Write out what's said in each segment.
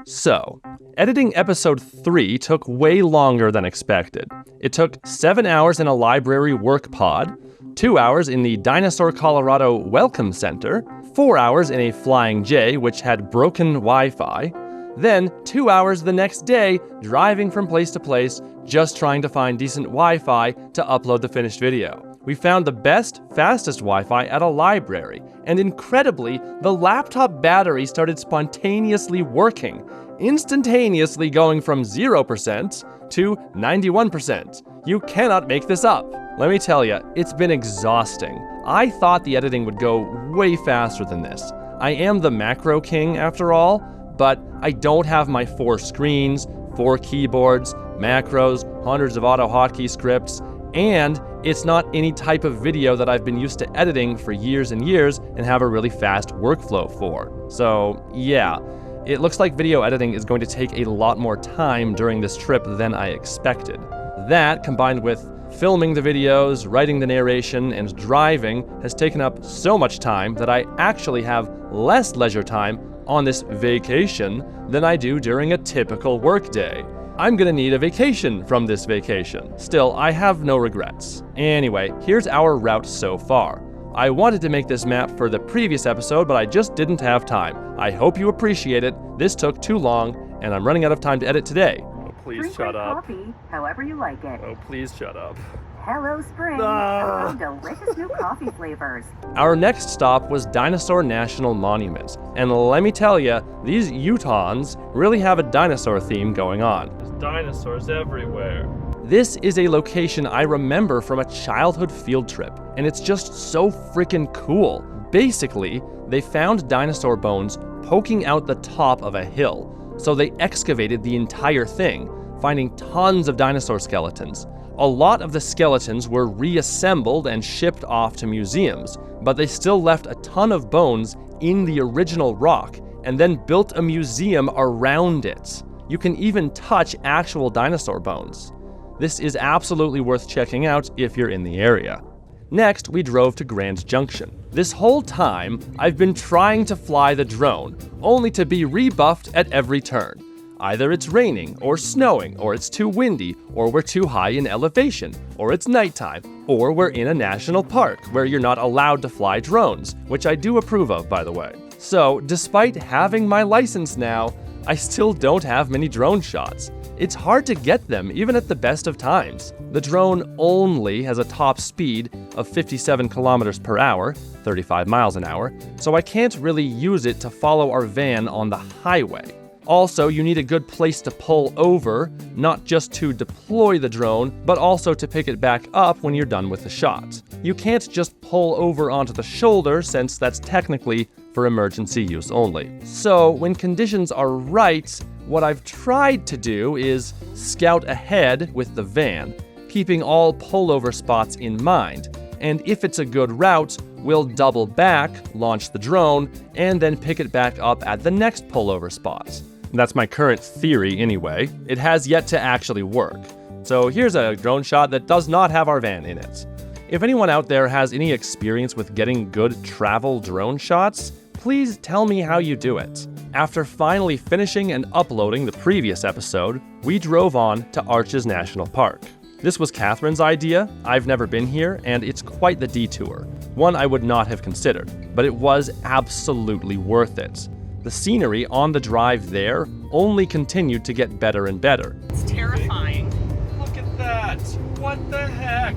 So, editing episode 3 took way longer than expected. It took 7 hours in a library work pod, 2 hours in the Dinosaur, Colorado Welcome Center, 4 hours in a Flying J which had broken Wi-Fi, then 2 hours the next day driving from place to place just trying to find decent Wi-Fi to upload the finished video. We found the best, fastest Wi-Fi at a library, and incredibly, the laptop battery started spontaneously working, instantaneously going from 0% to 91%. You cannot make this up. Let me tell you, it's been exhausting. I thought the editing would go way faster than this. I am the macro king after all, but I don't have my 4 screens, 4 keyboards, macros, hundreds of auto hotkey scripts, and it's not any type of video that I've been used to editing for years and years and have a really fast workflow for. So yeah, it looks like video editing is going to take a lot more time during this trip than I expected. That, combined with filming the videos, writing the narration, and driving, has taken up so much time that I actually have less leisure time on this vacation than I do during a typical workday. I'm gonna need a vacation from this vacation. Still, I have no regrets. Anyway, here's our route so far. I wanted to make this map for the previous episode, but I just didn't have time. I hope you appreciate it. This took too long, and I'm running out of time to edit today. Oh, please shut up. Coffee, however you like it. Oh, please shut up. Hello, Spring. Oh, delicious new coffee flavors. Our next stop was Dinosaur National Monument, and let me tell you, these Utahns really have a dinosaur theme going on. There's dinosaurs everywhere. This is a location I remember from a childhood field trip, and it's just so freaking cool. Basically, they found dinosaur bones poking out the top of a hill, so they excavated the entire thing, finding tons of dinosaur skeletons. A lot of the skeletons were reassembled and shipped off to museums, but they still left a ton of bones in the original rock and then built a museum around it. You can even touch actual dinosaur bones. This is absolutely worth checking out if you're in the area. Next, we drove to Grand Junction. This whole time, I've been trying to fly the drone, only to be rebuffed at every turn. Either it's raining, or snowing, or it's too windy, or we're too high in elevation, or it's nighttime, or we're in a national park where you're not allowed to fly drones, which I do approve of, by the way. So, despite having my license now, I still don't have many drone shots. It's hard to get them, even at the best of times. The drone only has a top speed of 57 kilometers per hour, 35 miles an hour, so I can't really use it to follow our van on the highway. Also, you need a good place to pull over, not just to deploy the drone, but also to pick it back up when you're done with the shot. You can't just pull over onto the shoulder, since that's technically for emergency use only. So, when conditions are right, what I've tried to do is scout ahead with the van, keeping all pullover spots in mind, and if it's a good route, we'll double back, launch the drone, and then pick it back up at the next pullover spot. That's my current theory anyway. It has yet to actually work. So here's a drone shot that does not have our van in it. If anyone out there has any experience with getting good travel drone shots, please tell me how you do it. After finally finishing and uploading the previous episode, we drove on to Arches National Park. This was Catherine's idea. I've never been here, and it's quite the detour. One I would not have considered, but it was absolutely worth it. The scenery on the drive there only continued to get better and better. It's terrifying. Look at that! What the heck?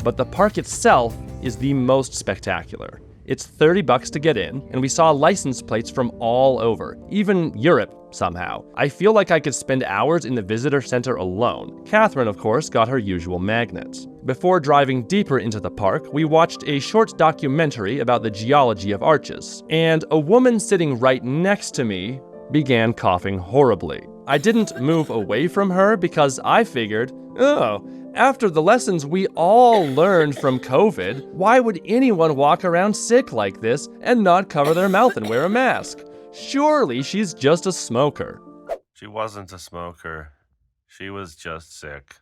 But the park itself is the most spectacular. It's $30 to get in, and we saw license plates from all over, even Europe somehow. I feel like I could spend hours in the visitor center alone. Catherine, of course, got her usual magnet. Before driving deeper into the park, we watched a short documentary about the geology of arches, and a woman sitting right next to me began coughing horribly. I didn't move away from her because I figured, oh, after the lessons we all learned from COVID, why would anyone walk around sick like this and not cover their mouth and wear a mask? Surely she's just a smoker. She wasn't a smoker. She was just sick.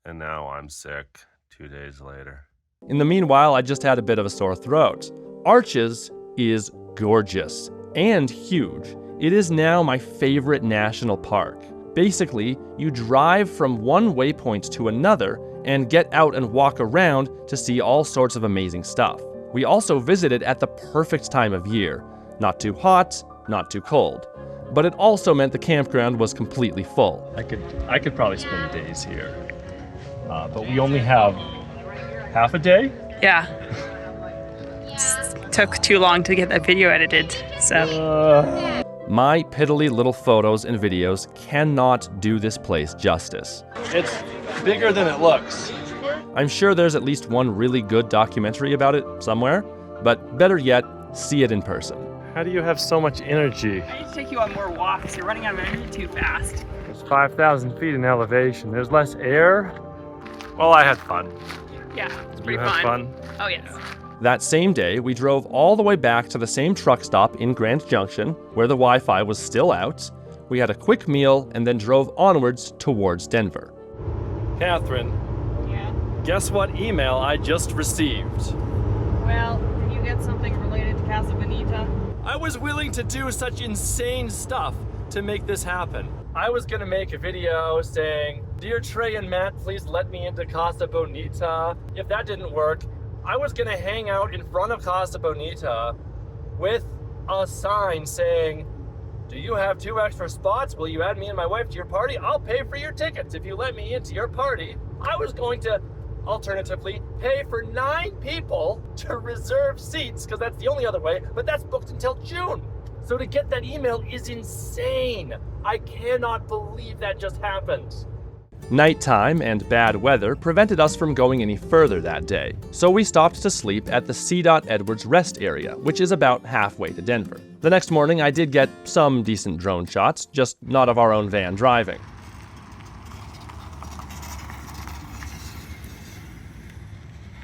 And now I'm sick 2 days later. In the meanwhile, I just had a bit of a sore throat. Arches is gorgeous and huge. It is now my favorite national park. Basically, you drive from one waypoint to another and get out and walk around to see all sorts of amazing stuff. We also visited at the perfect time of year. Not too hot, not too cold. But it also meant the campground was completely full. I could probably spend days here. But we only have half a day? Yeah. It took too long to get that video edited, so. My piddly little photos and videos cannot do this place justice. It's bigger than it looks. I'm sure there's at least one really good documentary about it somewhere, but better yet, see it in person. How do you have so much energy? I need to take you on more walks. You're running out of energy too fast. There's 5,000 feet in elevation. There's less air. Well, I had fun. Yeah, it's Did pretty you have fun? Oh, yes. That same day, we drove all the way back to the same truck stop in Grand Junction, where the Wi-Fi was still out. We had a quick meal and then drove onwards towards Denver. Catherine, Yeah? guess what email I just received? Well, did you get something related to Kasa Bonita? I was willing to do such insane stuff to make this happen. I was gonna make a video saying, "Dear Trey and Matt, please let me into Kasa Bonita." If that didn't work, I was gonna hang out in front of Kasa Bonita with a sign saying, "Do you have 2 extra spots? Will you add me and my wife to your party? I'll pay for your tickets if you let me into your party." I was going to alternatively pay for 9 people to reserve seats, because that's the only other way, but that's booked until June. So to get that email is insane. I cannot believe that just happened. Nighttime and bad weather prevented us from going any further that day, so we stopped to sleep at the C. Edwards rest area, which is about halfway to Denver. The next morning I did get some decent drone shots, just not of our own van driving.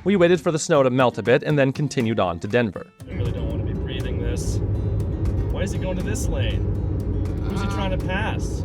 We waited for the snow to melt a bit and then continued on to Denver. I really don't want to be breathing this. Why is he going to this lane? Who's he trying to pass?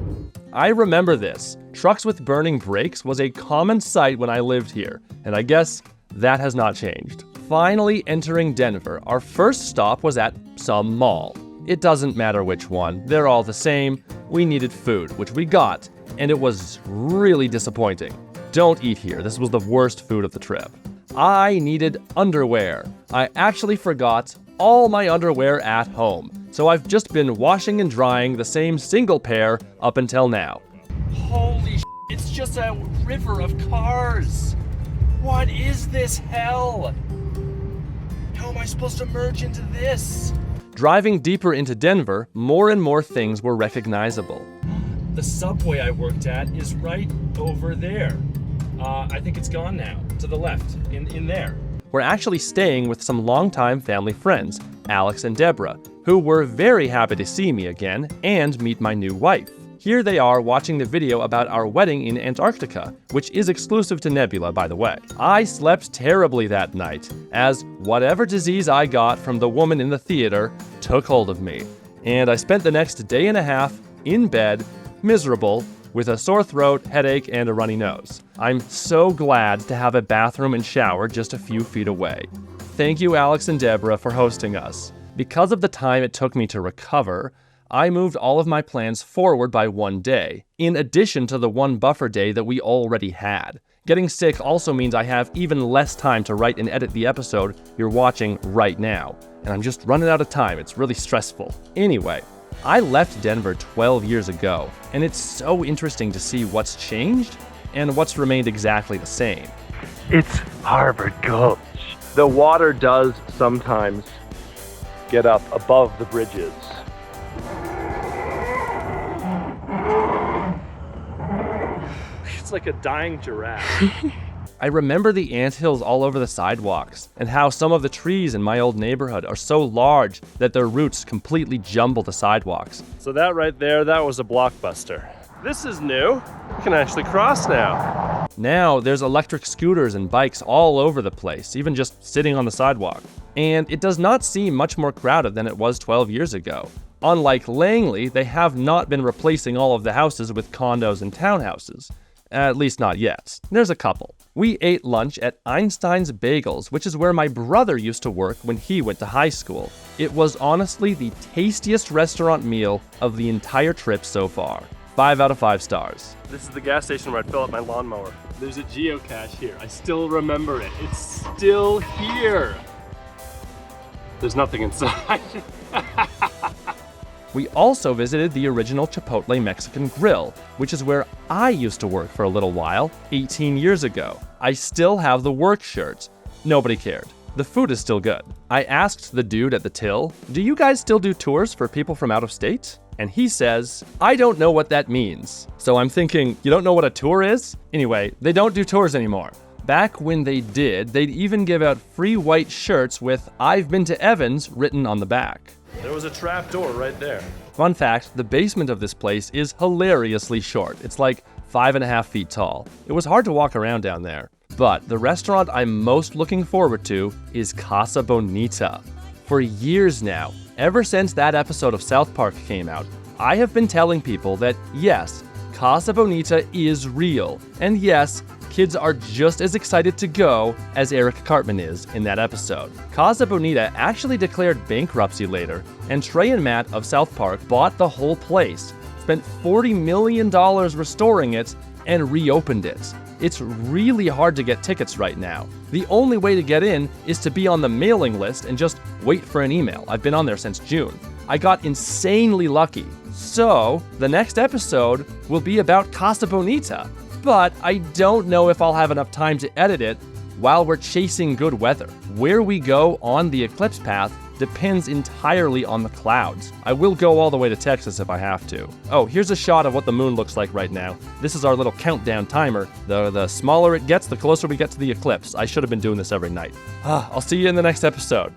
I remember this. Trucks with burning brakes was a common sight when I lived here, and I guess that has not changed. Finally entering Denver, our first stop was at some mall. It doesn't matter which one, they're all the same. We needed food, which we got, and it was really disappointing. Don't eat here, this was the worst food of the trip. I needed underwear. I actually forgot all my underwear at home, so I've just been washing and drying the same single pair up until now. Holy shit, it's just a river of cars. What is this hell? How am I supposed to merge into this? Driving deeper into Denver, more and more things were recognizable. The subway I worked at is right over there. I think it's gone now, to the left, in there. We're actually staying with some longtime family friends, Alex and Deborah, who were very happy to see me again and meet my new wife. Here they are watching the video about our wedding in Antarctica, which is exclusive to Nebula, by the way. I slept terribly that night, as whatever disease I got from the woman in the theater took hold of me. And I spent the next day and a half in bed, miserable, with a sore throat, headache, and a runny nose. I'm so glad to have a bathroom and shower just a few feet away. Thank you, Alex and Deborah, for hosting us. Because of the time it took me to recover, I moved all of my plans forward by 1 day, in addition to the 1 buffer day that we already had. Getting sick also means I have even less time to write and edit the episode you're watching right now, and I'm just running out of time. It's really stressful. Anyway, I left Denver 12 years ago, and it's so interesting to see what's changed and what's remained exactly the same. It's Harvard Gulch. The water does sometimes get up above the bridges. It's like a dying giraffe. I remember the anthills all over the sidewalks, and how some of the trees in my old neighborhood are so large that their roots completely jumble the sidewalks. So that right there, that was a blockbuster. This is new. You can actually cross now. Now there's electric scooters and bikes all over the place, even just sitting on the sidewalk. And it does not seem much more crowded than it was 12 years ago. Unlike Langley, they have not been replacing all of the houses with condos and townhouses. At least not yet. There's a couple. We ate lunch at Einstein's Bagels, which is where my brother used to work when he went to high school. It was honestly the tastiest restaurant meal of the entire trip so far. 5 out of 5 stars. This is the gas station where I'd fill up my lawnmower. There's a geocache here. I still remember it. It's still here. There's nothing inside. We also visited the original Chipotle Mexican Grill, which is where I used to work for a little while, 18 years ago. I still have the work shirt. Nobody cared. The food is still good. I asked the dude at the till, "Do you guys still do tours for people from out of state?" And he says, "I don't know what that means." So I'm thinking, you don't know what a tour is? Anyway, they don't do tours anymore. Back when they did, they'd even give out free white shirts with "I've been to Evans" written on the back. There was a trap door right there. Fun fact, the basement of this place is hilariously short. It's like 5.5 feet tall. It was hard to walk around down there. But the restaurant I'm most looking forward to is Kasa Bonita. For years now, ever since that episode of South Park came out, I have been telling people that yes, Kasa Bonita is real, and yes, kids are just as excited to go as Eric Cartman is in that episode. Kasa Bonita actually declared bankruptcy later, and Trey and Matt of South Park bought the whole place, spent $40 million restoring it, and reopened it. It's really hard to get tickets right now. The only way to get in is to be on the mailing list and just wait for an email. I've been on there since June. I got insanely lucky. So, the next episode will be about Kasa Bonita, but I don't know if I'll have enough time to edit it while we're chasing good weather. Where we go on the Eclipse path depends entirely on the clouds. I will go all the way to Texas if I have to. Oh, here's a shot of what the moon looks like right now. This is our little countdown timer. The smaller it gets, the closer we get to the eclipse. I should have been doing this every night. I'll see you in the next episode.